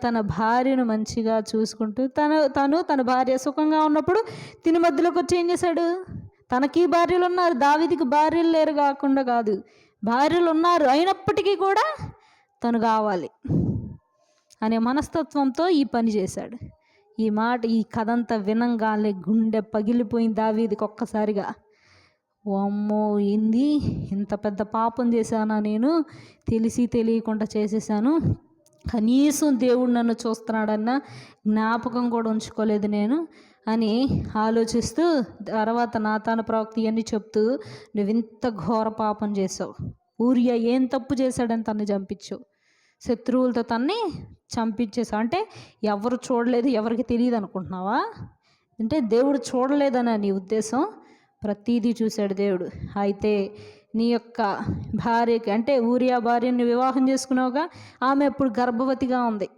తన భార్యను మంచిగా చూసుకుంటూ తన భార్య సుఖంగా ఉన్నప్పుడు తిని మధ్యలోకి వచ్చి ఏం చేశాడు? తనకి భార్యలు ఉన్నారు, దావీదుకి భార్యలు లేరు కాకుండా కాదు, భార్యలు ఉన్నారు, అయినప్పటికీ కూడా తను కావాలి అనే మనస్తత్వంతో ఈ పని చేశాడు. ఈ కథ అంతా వినంగానే గుండె పగిలిపోయింది దావీదుకి ఒక్కసారిగా. అమ్మో, ఏంది ఇంత పెద్ద పాపం చేశానా నేను, తెలిసి తెలియకుండా చేసేసాను, కనీసం దేవుడు నన్ను చూస్తున్నాడన్న జ్ఞాపకం కూడా ఉంచుకోలేదు నేను అని ఆలోచిస్తూ, తర్వాత నాతాను ప్రవక్త ఇవన్నీ చెప్తూ, నువ్వు ఇంత ఘోర పాపం చేసావు, ఊరియా ఏం తప్పు చేశాడని తన్ని చంపించావు, శత్రువులతో తన్ని చంపించేసావు, అంటే ఎవరు చూడలేదు, ఎవరికి తెలియదు అనుకుంటున్నావా? అంటే దేవుడు చూడలేదనా నీ ఉద్దేశం? ప్రతీదీ చూశాడు దేవుడు. అయితే నీ యొక్క భార్యకి, అంటే ఊరియా భార్యని వివాహం చేసుకున్నావుగా, ఆమె ఇప్పుడు గర్భవతిగా ఉంది.